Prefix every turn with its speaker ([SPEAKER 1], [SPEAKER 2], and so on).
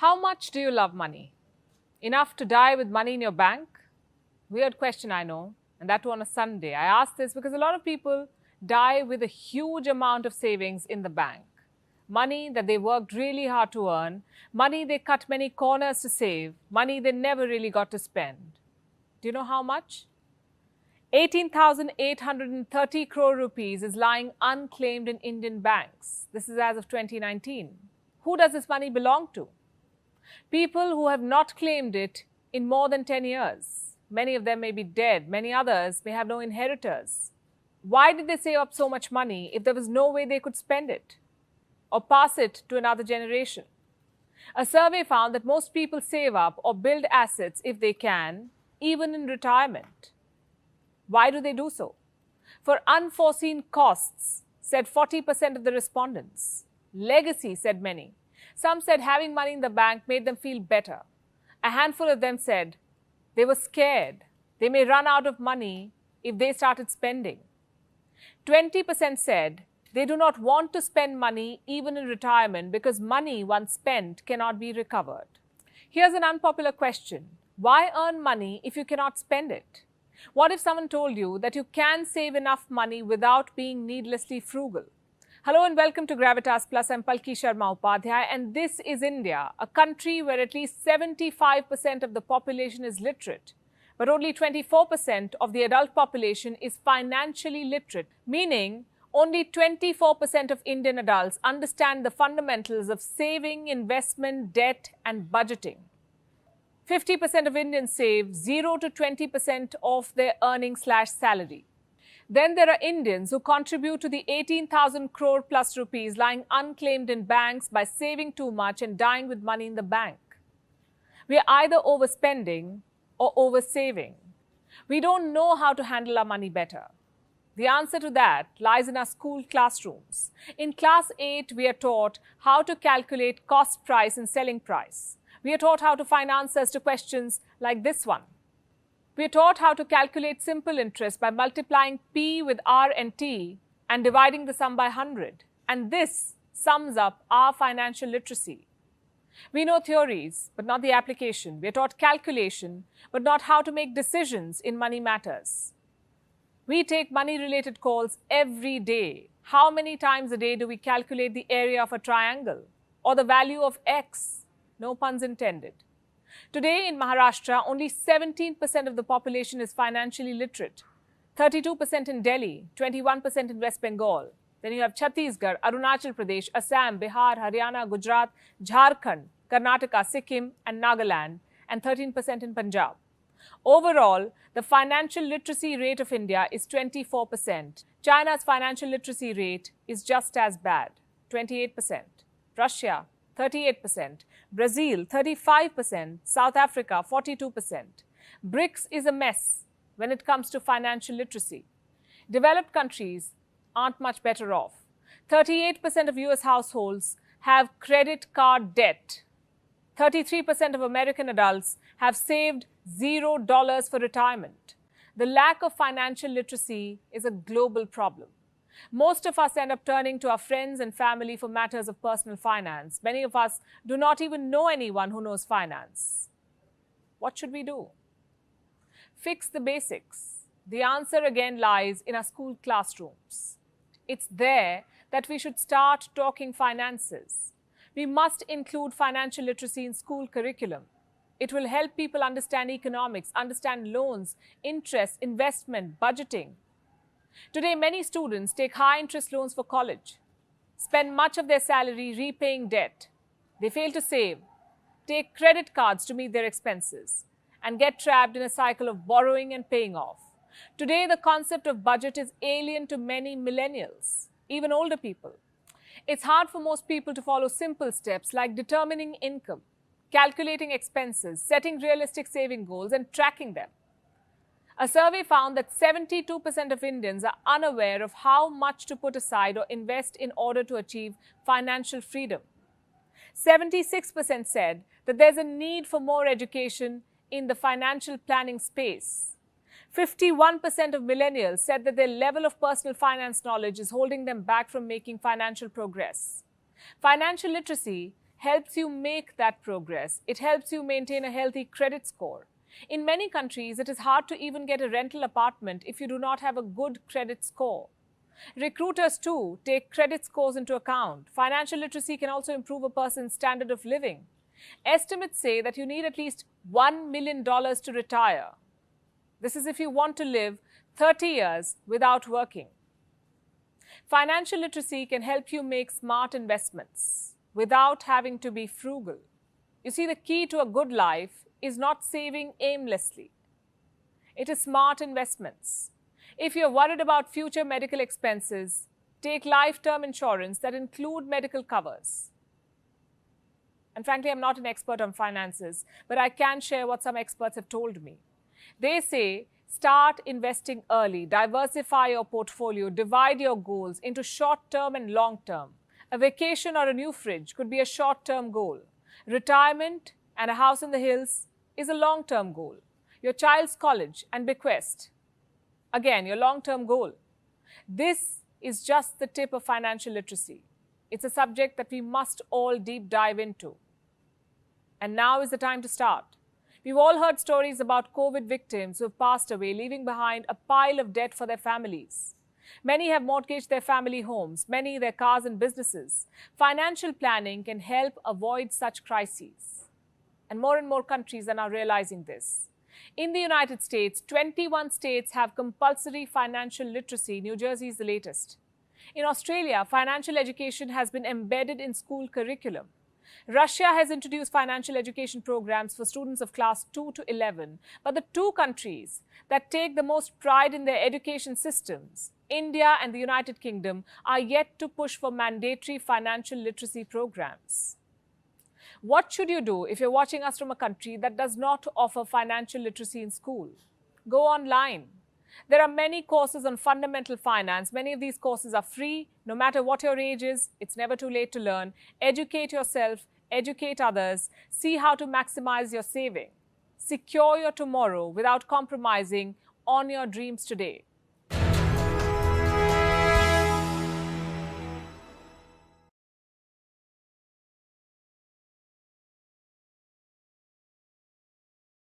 [SPEAKER 1] How much do you love money? Enough to die with money in your bank? Weird question, I know, and that too on a Sunday. I ask this because a lot of people die with a huge amount of savings in the bank. Money that they worked really hard to earn, money they cut many corners to save, money they never really got to spend. Do you know how much? 18,830 crore rupees is lying unclaimed in Indian banks. This is as of 2019. Who does this money belong to? People who have not claimed it in more than 10 years. Many of them may be dead. Many others may have no inheritors. Why did they save up so much money if there was no way they could spend it or pass it to another generation? A survey found that most people save up or build assets if they can, even in retirement. Why do they do so? For unforeseen costs, said 40% of the respondents. Legacy, said many. Some said having money in the bank made them feel better. A handful of them said they were scared they may run out of money if they started spending. 20% said they do not want to spend money even in retirement because money once spent cannot be recovered. Here's an unpopular question. Why earn money if you cannot spend it? What if someone told you that you can save enough money without being needlessly frugal? Hello and welcome to Gravitas Plus. I'm Palki Sharma Upadhyay, and this is India, a country where at least 75% of the population is literate, but only 24% of the adult population is financially literate, meaning only 24% of Indian adults understand the fundamentals of saving, investment, debt, and budgeting. 50% of Indians save 0 to 20% of their earnings/salary. Then there are Indians who contribute to the 18,000 crore plus rupees lying unclaimed in banks by saving too much and dying with money in the bank. We are either overspending or oversaving. We don't know how to handle our money better. The answer to that lies in our school classrooms. In class 8, we are taught how to calculate cost price and selling price. We are taught how to find answers to questions like this one. We are taught how to calculate simple interest by multiplying P with R and T and dividing the sum by 100. And this sums up our financial literacy. We know theories, but not the application. We are taught calculation, but not how to make decisions in money matters. We take money-related calls every day. How many times a day do we calculate the area of a triangle or the value of X? No puns intended. Today in Maharashtra, only 17% of the population is financially literate, 32% in Delhi, 21% in West Bengal. Then you have Chhattisgarh, Arunachal Pradesh, Assam, Bihar, Haryana, Gujarat, Jharkhand, Karnataka, Sikkim, and Nagaland, and 13% in Punjab. Overall, the financial literacy rate of India is 24%. China's financial literacy rate is just as bad, 28%. Russia, 38%, Brazil 35%, South Africa 42%. BRICS is a mess when it comes to financial literacy. Developed countries aren't much better off. 38% of US households have credit card debt. 33% of American adults have saved $0 for retirement. The lack of financial literacy is a global problem. Most of us end up turning to our friends and family for matters of personal finance. Many of us do not even know anyone who knows finance. What should we do? Fix the basics. The answer again lies in our school classrooms. It's there that we should start talking finances. We must include financial literacy in school curriculum. It will help people understand economics, understand loans, interest, investment, budgeting. Today, many students take high-interest loans for college, spend much of their salary repaying debt. They fail to save, take credit cards to meet their expenses, and get trapped in a cycle of borrowing and paying off. Today, the concept of budget is alien to many millennials, even older people. It's hard for most people to follow simple steps like determining income, calculating expenses, setting realistic saving goals, and tracking them. A survey found that 72% of Indians are unaware of how much to put aside or invest in order to achieve financial freedom. 76% said that there's a need for more education in the financial planning space. 51% of millennials said that their level of personal finance knowledge is holding them back from making financial progress. Financial literacy helps you make that progress. It helps you maintain a healthy credit score. In many countries, it is hard to even get a rental apartment if you do not have a good credit score. Recruiters, too, take credit scores into account. Financial literacy can also improve a person's standard of living. Estimates say that you need at least $1 million to retire. This is if you want to live 30 years without working. Financial literacy can help you make smart investments without having to be frugal. You see, the key to a good life is not saving aimlessly. It is smart investments. If you're worried about future medical expenses, take life-term insurance that include medical covers. And frankly, I'm not an expert on finances, but I can share what some experts have told me. They say, start investing early, diversify your portfolio, divide your goals into short-term and long-term. A vacation or a new fridge could be a short-term goal. Retirement and a house in the hills is a long-term goal. Your child's college and bequest, again, your long-term goal. This is just the tip of financial literacy. It's a subject that we must all deep dive into. And now is the time to start. We've all heard stories about COVID victims who have passed away, leaving behind a pile of debt for their families. Many have mortgaged their family homes, many their cars and businesses. Financial planning can help avoid such crises. And more countries are now realizing this. In the United States, 21 states have compulsory financial literacy. New Jersey is the latest. In Australia, financial education has been embedded in school curriculum. Russia has introduced financial education programs for students of class 2 to 11. But the two countries that take the most pride in their education systems, India and the United Kingdom, are yet to push for mandatory financial literacy programs. What should you do if you're watching us from a country that does not offer financial literacy in school? Go online. There are many courses on fundamental finance. Many of these courses are free. No matter what your age is, it's never too late to learn. Educate yourself, educate others, see how to maximize your saving. Secure your tomorrow without compromising on your dreams today.